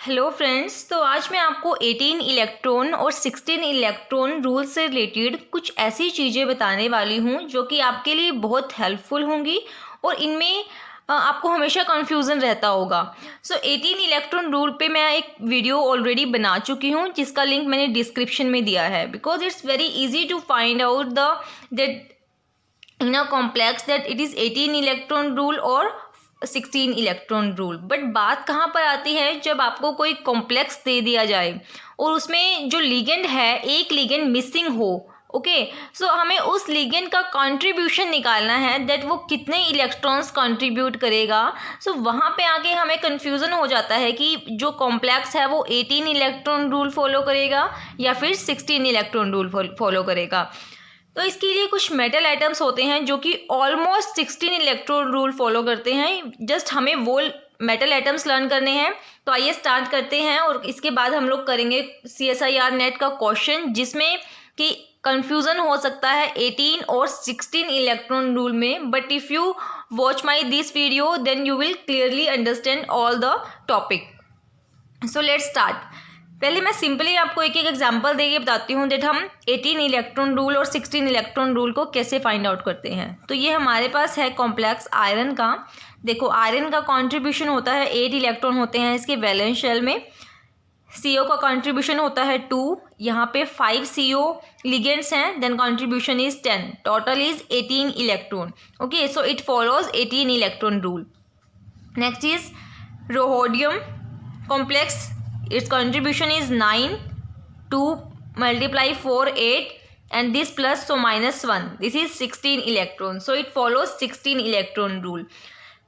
Hello friends, तो आज मैं आपको 18 इलेक्ट्रॉन और 16 इलेक्ट्रॉन रूल से रिलेटेड कुछ ऐसी चीज़ें बताने वाली हूँ जो कि आपके लिए बहुत हेल्पफुल होंगी और इनमें आपको हमेशा कन्फ्यूज़न रहता होगा। सो 18 इलेक्ट्रॉन रूल पे मैं एक वीडियो ऑलरेडी बना चुकी हूँ जिसका लिंक मैंने डिस्क्रिप्शन में दिया है, because it's very easy to find out that in a complex that it is 18 electron rule और 16 इलेक्ट्रॉन रूल। बट बात कहाँ पर आती है, जब आपको कोई कॉम्प्लेक्स दे दिया जाए और उसमें जो लिगेंड है एक लिगेंड मिसिंग हो। ओके, सो हमें उस लिगेंड का कंट्रीब्यूशन निकालना है, दैट वो कितने इलेक्ट्रॉन्स कंट्रीब्यूट करेगा। सो वहाँ पे आके हमें कन्फ्यूज़न हो जाता है कि जो कॉम्प्लेक्स है वो 18 इलेक्ट्रॉन रूल फॉलो करेगा या फिर 16 इलेक्ट्रॉन रूल फॉलो करेगा। तो इसके लिए कुछ मेटल आइटम्स होते हैं जो कि ऑलमोस्ट 16 इलेक्ट्रॉन रूल फॉलो करते हैं। जस्ट हमें वो मेटल आइटम्स लर्न करने हैं। तो आइए स्टार्ट करते हैं और इसके बाद हम लोग करेंगे CSIR नेट का क्वेश्चन जिसमें कि कंफ्यूजन हो सकता है 18 और 16 इलेक्ट्रॉन रूल में। But if you watch my this video then you will clearly understand all the topic. So let's start. पहले मैं सिंपली आपको एक एक एग्जांपल देके बताती हूँ दैट हम 18 इलेक्ट्रॉन रूल और 16 इलेक्ट्रॉन रूल को कैसे फाइंड आउट करते हैं। तो ये हमारे पास है कॉम्प्लेक्स आयरन का। देखो, आयरन का कंट्रीब्यूशन होता है 8 इलेक्ट्रॉन होते हैं इसके वैलेंस शेल में। CO का कंट्रीब्यूशन होता है 2, यहाँ पे 5 CO लिगेंड्स हैं, then contribution is 10, total is 18 electron. Okay, so it follows 18 electron rule. Next is rhodium complex, its contribution is 9, 2 multiply 4 8 and this plus so minus 1, this is 16 electron, so it follows 16 electron rule।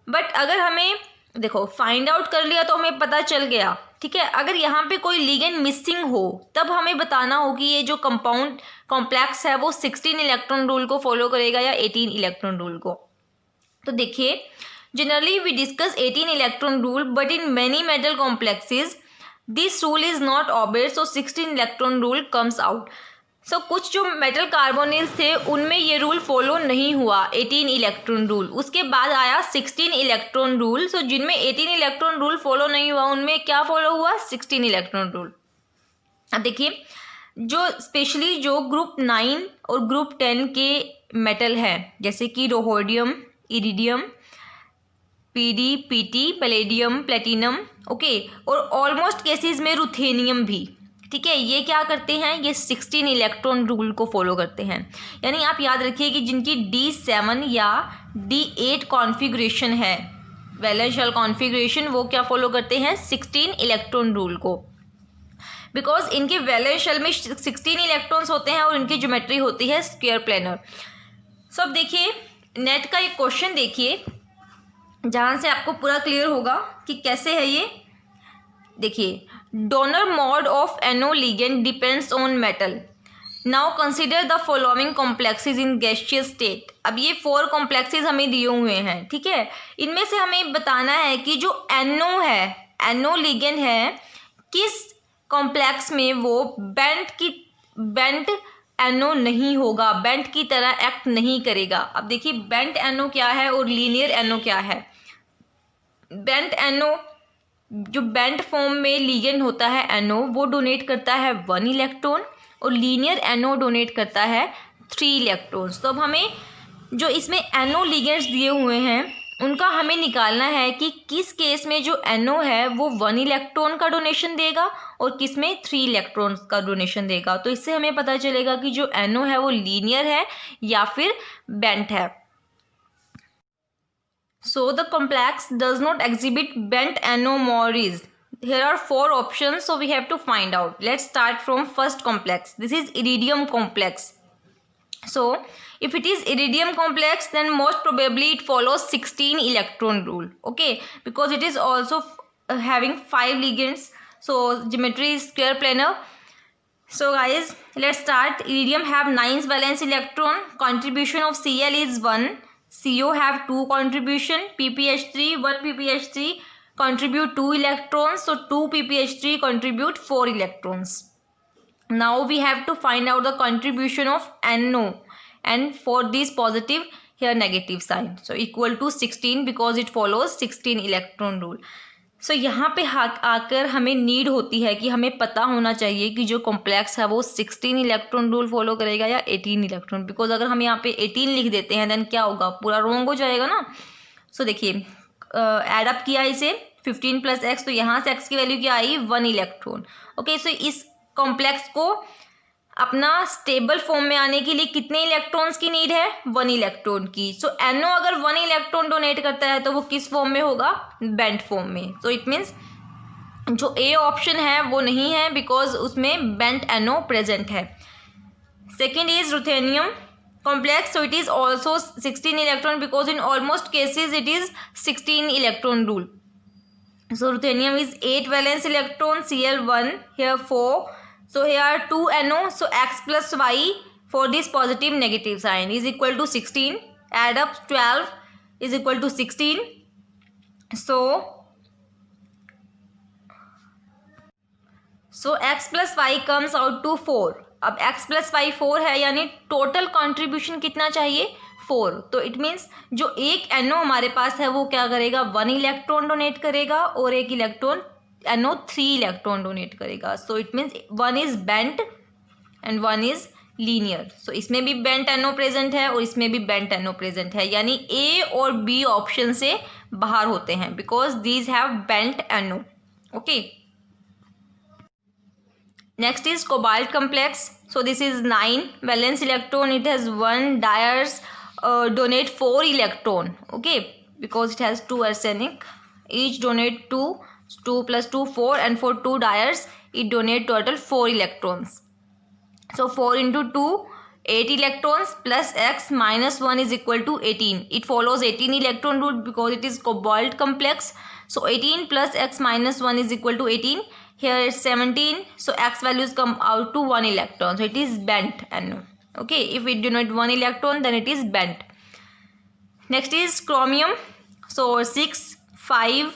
But अगर हमें देखो find out कर लिया तो हमें पता चल गया, ठीक है। अगर यहाँ पे कोई लिगेंड मिसिंग हो तब हमें बताना हो कि ये जो कंपाउंड कॉम्प्लेक्स है वो 16 इलेक्ट्रॉन रूल को फॉलो करेगा या 18 इलेक्ट्रॉन रूल को। तो देखिए, generally we discuss 18 electron rule but in many metal complexes this rule is not obvious, so 16 electron rule comes out. So कुछ जो मेटल कार्बोनिल्स थे उनमें ये रूल फॉलो नहीं हुआ 18 इलेक्ट्रॉन रूल। उसके बाद आया 16 इलेक्ट्रॉन रूल। सो जिनमें 18 इलेक्ट्रॉन रूल फॉलो नहीं हुआ उनमें क्या फॉलो हुआ, 16 इलेक्ट्रॉन रूल। अब देखिए, जो स्पेशली जो ग्रुप 9 और ग्रुप 10 के मेटल है जैसे कि rhodium, iridium, PD, PT, palladium, platinum, okay, और ऑलमोस्ट केसेस में रुथेनियम भी, ठीक है, ये क्या करते हैं, ये 16 इलेक्ट्रॉन रूल को फॉलो करते हैं। यानी आप याद रखिए कि जिनकी D7 या D8 कॉन्फ़िगरेशन है, वैलेंस शेल कॉन्फ़िगरेशन, वो क्या फॉलो करते हैं, 16 इलेक्ट्रॉन रूल को, बिकॉज इनके वैलेंस शेल में 16 इलेक्ट्रॉन्स होते हैं और इनकी ज्योमेट्री होती है स्क्वायर प्लेनर। सो अब देखिए नेट का एक क्वेश्चन देखिए जहाँ से आपको पूरा क्लियर होगा कि कैसे है ये। देखिए, donor mode of NO ligand depends on metal. Now consider the following complexes in gaseous state. अब ये 4 कॉम्प्लेक्सेस हमें दिए हुए हैं, ठीक है। इनमें से हमें बताना है कि जो NO है, NO लिगेंड है, किस कॉम्प्लेक्स में वो बेंट NO नहीं होगा, बेंट की तरह एक्ट नहीं करेगा। अब देखिए बेंट NO क्या है और लीनियर NO क्या है। बेंट NO, जो बेंट फॉर्म में लिगेंड होता है NO, वो डोनेट करता है 1 इलेक्ट्रॉन और लीनियर NO डोनेट करता है 3 इलेक्ट्रॉन्स। तो अब हमें जो इसमें NO लिगेंड्स दिए हुए हैं उनका हमें निकालना है कि किस केस में जो NO है वो 1 इलेक्ट्रॉन का डोनेशन देगा और किस में 3 इलेक्ट्रॉन्स का डोनेशन देगा। तो इससे हमें पता चलेगा कि जो NO है वो लीनियर है या फिर बेंट है। So the complex does not exhibit bent anomalies. Here are 4 options, so we have to find out. Let's start from first complex. This is iridium complex. So if it is iridium complex, then most probably it follows 16 electron rule. Okay, because it is also having 5 ligands. So geometry is square planar. So guys, let's start. Iridium have 9 valence electron. Contribution of Cl is 1. CO have 2 contribution, PPH3, 1 PPH3 contribute 2 electrons, so 2 PPH3 contribute 4 electrons. Now we have to find out the contribution of NO, and for this positive, here negative sign, so equal to 16 because it follows 16 electron rule. सो यहाँ पे आकर हमें need होती है कि हमें पता होना चाहिए कि जो कॉम्प्लेक्स है वो 16 इलेक्ट्रॉन रूल फॉलो करेगा या 18 इलेक्ट्रॉन, बिकॉज अगर हम यहाँ पे 18 लिख देते हैं देन क्या होगा, पूरा रॉन्ग हो जाएगा ना। सो देखिए एडअप किया इसे 15 + x, तो यहाँ से x की वैल्यू क्या आई 1 इलेक्ट्रॉन। ओके, सो इस कॉम्प्लेक्स को अपना स्टेबल फॉर्म में आने के लिए कितने इलेक्ट्रॉन्स की नीड है, 1 इलेक्ट्रॉन की। सो NO अगर 1 इलेक्ट्रॉन डोनेट करता है तो वो किस फॉर्म में होगा, बेंट फॉर्म में। सो इट मीन्स जो ए ऑप्शन है वो नहीं है बिकॉज उसमें बेंट NO प्रेजेंट है। Second is ruthenium complex, so it is also 16 electron because in almost cases it is 16 electron rule. So ruthenium is 8 valence electron, Cl1 here 4, so here 2 NO, so x plus y for this positive negative sign is equal to 16, add up 12 is equal to 16, so x plus y comes out to 4. अब x plus Y 4 है यानी total contribution कितना चाहिए 4, तो it means जो एक NO हमारे पास है वो क्या करेगा 1 इलेक्ट्रॉन डोनेट करेगा और एक इलेक्ट्रॉन NO 3 इलेक्ट्रॉन डोनेट करेगा। So it means 1 is bent and 1 is linear. So इसमें भी बेंट NO प्रेजेंट है और इसमें भी बेंट NO प्रेजेंट है, यानी A और B ऑप्शन से बाहर होते हैं because these have bent NO। Okay, next is cobalt complex. So this is 9 valence electron, it has 1 diers, donate 4 electron, okay, because it has 2 arsenic, each donate 2 plus 2 4, and for 2 diers it donate total 4 electrons. So 4 into 2 8 electrons plus x minus 1 is equal to 18. It follows 18 electron rule because it is cobalt complex. So 18 plus x minus 1 is equal to 18. Here is 17, so x values come out to 1 electron, so it is bent NO. Okay, if it donate 1 electron then it is bent. Next is chromium, so 6 5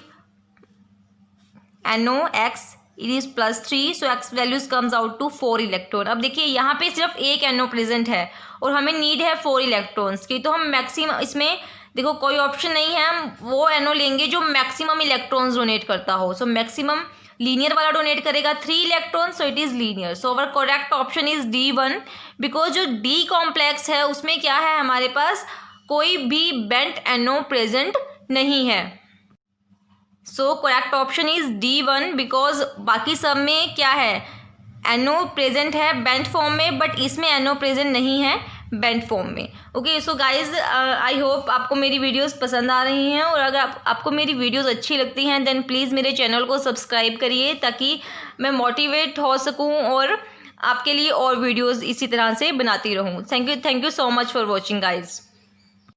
NO x, it is +3, so x values comes out to 4 electron. अब देखिए यहाँ पे सिर्फ एक NO present है और हमें need है 4 इलेक्ट्रॉन्स की, तो हम मैक्सिमम इसमें देखो कोई ऑप्शन नहीं है, हम वो NO लेंगे जो मैक्सिमम इलेक्ट्रॉन्स डोनेट करता हो। सो मैक्सिमम लीनियर वाला डोनेट करेगा 3 electron, so it is linear. So our correct option is D1 because जो D कॉम्प्लेक्स है उसमें क्या है, हमारे पास कोई भी बेंट NO प्रेजेंट नहीं है। So correct option is D1 because बाकी सब में क्या है NO प्रेजेंट है बेंट फॉर्म में, बट इसमें NO प्रेजेंट नहीं है बेंट फॉर्म में। Okay, so guys I hope आपको मेरी वीडियोस पसंद आ रही हैं, और अगर आपको मेरी वीडियोस अच्छी लगती हैं देन प्लीज़ मेरे चैनल को सब्सक्राइब करिए ताकि मैं मोटिवेट हो सकूं और आपके लिए और वीडियोस इसी तरह से बनाती रहूं। Thank you so much for watching guys.